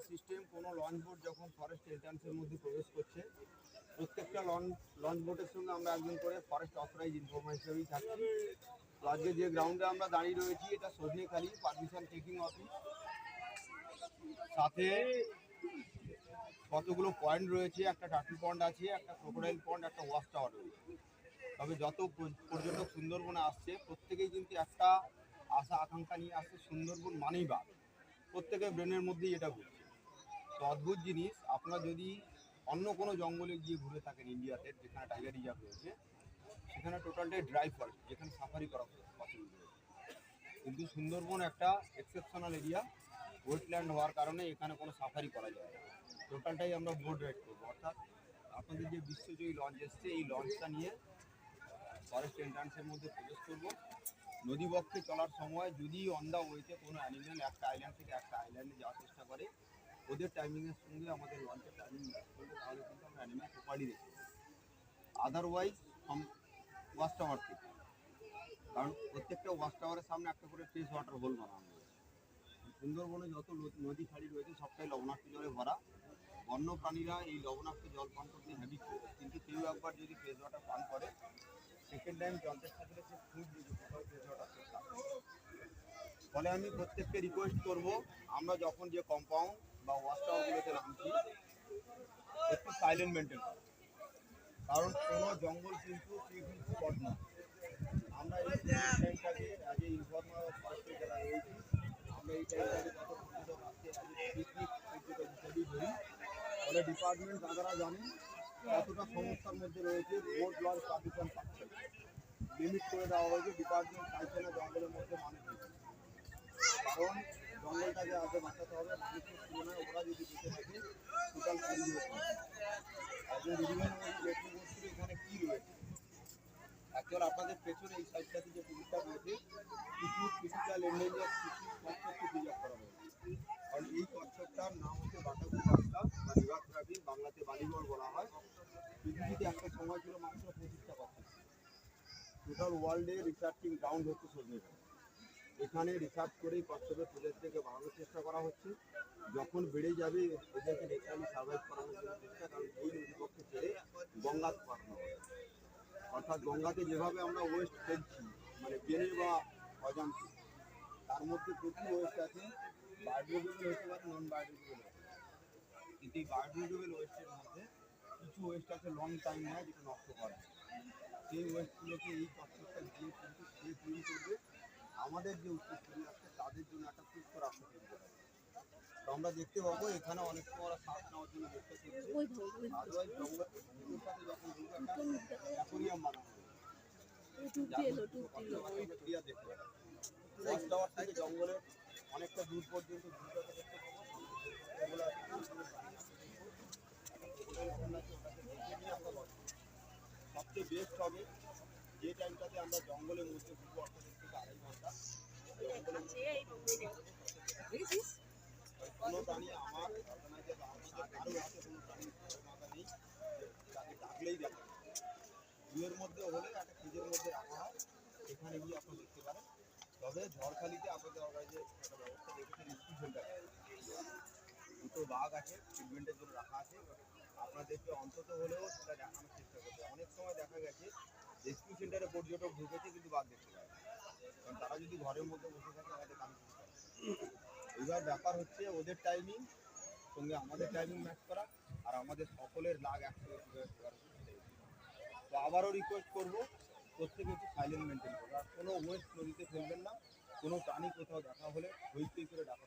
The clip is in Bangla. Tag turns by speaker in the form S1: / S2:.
S1: সিস্টেম কোনো লঞ্চ বোট যখন ফরেস্ট এন্ট্রান্সের মধ্যে প্রবেশ করছে, প্রত্যেকটা লঞ্চ বোটের সঙ্গে আমরা একজন করে ফরেস্ট অথরাইজ ইনফর্মার হিসেবেই থাকি। তো আজকে যে গ্রাউন্ডে আমরা দাঁড়িয়ে রয়েছি এটা সজনেখালি পারমিশন টেকিং অফিস, সাথে কতগুলো পয়েন্ট রয়েছে, একটা টার্টল পন্ড আছে, একটা ক্রোকোডাইল পন্ড, একটা ওয়াচ টাওয়ার রয়েছে। তবে যত পর্যটক সুন্দরবনে আসছে প্রত্যেকেই কিন্তু একটা আশা আকাঙ্ক্ষা নিয়ে আসছে, সুন্দরবন মানেই বাঘ। প্রত্যেকের ব্রেনের মধ্যেই এটা ঘুরছে। তো অদ্ভুত জিনিস, আপনারা যদি অন্য কোনো জঙ্গলে গিয়ে ঘুরে থাকেন ইন্ডিয়াতে, যেখানে টাইগার রিজার্ভ রয়েছে, সেখানে টোটালটাই ড্রাই ফরেস্ট, যেখানে সাফারি করা পসিবল রয়েছে। কিন্তু সুন্দরবন একটা এক্সেপশনাল এরিয়া, ওয়েটল্যান্ড হওয়ার কারণে এখানে কোনো সাফারি করা যায় না। টোটালটাই আমরা বোট রাইড করবো, অর্থাৎ আপনাদের যে বিশ্বজয়ী লঞ্চ এসছে এই লঞ্চটা নিয়ে ফরেস্ট এন্ট্রান্সের মধ্যে প্রবেশ করব। নদীবক্ষে চলার সময় যদি অন দ্য ওয়েতে কোনো অ্যানিমেল একটা আইল্যান্ড থেকে একটা আইল্যান্ডে যাওয়ার চেষ্টা করে, ওদের টাইমিংয়ের সঙ্গে আমাদের লঞ্চের টাইমিং ম্যাচ করলে তাহলে কিন্তু আমরা অ্যানিমেল প্রপারলি রেখে দেবো। আদারওয়াইজ ওয়াচ টাওয়ার থেকে, কারণ প্রত্যেকটা ওয়াচ টাওয়ারের সামনে একটা করে ফ্রেশ ওয়াটার হোল বানানো রয়েছে। সুন্দরবনে যত নদী খাড়ি রয়েছে সবটাই লবণাক্ত জলে ভরা। বন্য প্রাণীরা এই লবণাক্ত জল পান করতে হ্যাবিচুয়াল, কিন্তু কেউ একবার যদি ফ্রেশ ওয়াটার পান করে, সেকেন্ড টাইম জল চেষ্টা করে সে খুব যদি কোথাও ফ্রেশ ওয়াটার চেষ্টা করে। ফলে আমি প্রত্যেককে রিকোয়েস্ট করব, আমরা যখন যে কম্পাউন্ড বা ওয়াচ টাওয়ারগুলোতে নামছি একটু সাইলেন্ট মেনটেন করব, কারণ কোনো জঙ্গল কিন্তু পিকনিক স্পট না। আমরা এই টাইমটাকে আজ ইনফর্মাল ফরেস্টে যারা রয়েছি, আমরা এই টাইমটাকে যত পর্যটক আসছে পিকনিক পর্যটক হিসেবেই ধরি। ফলে ডিপার্টমেন্ট দাদারা জানেন কতটা সমস্যার মধ্যে রয়েছে। বোট লঞ্চ পারমিশন পাচ্ছে না, লিমিট করে দেওয়া হয়েছে, ডিপার্টমেন্ট চাইছে না জঙ্গলের মধ্যে মানুষ দিচ্ছে, কারণ জঙ্গলটাকে আগে বাঁচাতে হবে। মানুষের তুলনায় ওরা যদি বেঁচে থাকে টোটাল পরিবেশ একজন রিভিউয়ের মধ্যে লেখনি করছিল এখানে কী রয়েছে। অ্যাকচুয়াল আপনাদের পেছনে এই সাইডটাতে যে পুলিশটা রয়েছে, কিছু ক্রিটিক্যাল এন্ডেঞ্জার কিছু কচ্ছপকে প্রিজার্ভ করা হয়েছে। কারণ এই কচ্ছপটার নাম হচ্ছে বাটাকু বাচ্চা বা রিভার ট্রাফিক, বাংলাতে বালিগড় বলা হয়। পৃথিবীতে একটা সময় ছিল মাত্র 25টা কচ্ছপ। টোটাল ওয়ার্ল্ডে রিসার্চিং গ্রাউন্ড হচ্ছে সজনেখালি। এখানে রিসার্চ করেই কচ্ছপের প্রজাতিকে বাড়ানোর চেষ্টা করা হচ্ছে। যখন বেড়ে যাবে এদেরকে ন্যাচারালি সার্ভাইভ করানোর জন্য চেষ্টা, কারণ এই নদীপক্ষে ছেড়ে গঙ্গা পাঠানো হবে। অর্থাৎ গঙ্গাতে যেভাবে আমরা ওয়েস্ট ফেলছি, মানে জেনে বা অজান্তে, তার মধ্যে প্রচুর ওয়েস্ট আছে। বায়োডিগ্রেডেবল হতে পারে, নন বায়োডিগ্রেডেবল হতে পারে, কিন্তু এই বায়োডিগ্রেডেবল ওয়েস্টের মধ্যে কিছু ওয়েস্ট আছে লং টাইম নেয়, যেটা নষ্ট করে। সেই ওয়েস্টগুলোকে এই কচ্ছপটা গিয়ে কিন্তু সে ক্লিন করবে, আমাদের যে উত্তরসূরি আছে তাদের জন্য একটা সুস্থ রাস্তা তৈরি করা হবে। তো আমরা দেখতে পাবো এখানে অনেক সময় ওরা শ্বাস নেওয়ার জন্য চেষ্টা করছে। আদারওয়াইজ জঙ্গলের সাথে যখন একটা অ্যাকোরিয়াম বানানো হবে, দেখতে পাবো ওয়াচ টাওয়ার থেকে জঙ্গলের অনেকটা দূর পর্যন্ত দূরত্ব দেখতে পাবো। এগুলো সবচেয়ে বেস্ট হবে যে টাইমটাতে আমরা জঙ্গলের মধ্যে ঘুরবো, অর্থাৎ থেকে 2.5 ঘন্টা। কোনো প্রাণী আমার অর্গানাইজার বা আমাদের কারোর হাতে কোনো প্রাণী বাঁধা নেই, তাকে ডাকলেই দেখা যায়। দুয়ের মধ্যে হলে একটা ফ্রিজের মধ্যে রাখা হয়, সেখানে গিয়ে আপনি দেখতে পারেন। তবে ঝড়খালিতে আপনাদের অর্গানাইজের একটা ব্যবস্থা রেখেছে, রেস্কিউ সেন্টার, দুটো বাঘ আছে ট্রিটমেন্টের জন্য রাখা আছে। আপনাদেরকে অন্তত হলেও সেটা দেখানোর চেষ্টা করবে। অনেক সময় দেখা গেছে রেস্কিউ সেন্টারে পর্যটক ঢুকেছে কিন্তু বাঘ দেখতে পায়, কারণ তারা যদি ঘরের মধ্যে বসে থাকে আমাদের কাজ করতে পারে। এবার ব্যাপার হচ্ছে ওদের টাইমিং সঙ্গে আমাদের টাইমিং ম্যাচ করা, আর আমাদের সকলের লাগ একসাথে করার। তো আবারও রিকোয়েস্ট করবো প্রত্যেকে একটু সাইলেন্ট মেনটেন করবো, আর কোনো ওয়েস্ট নদীতে ফেলবেন না। কোনো প্রাণী কোথাও দেখা হলে হইচই করে ডাকা।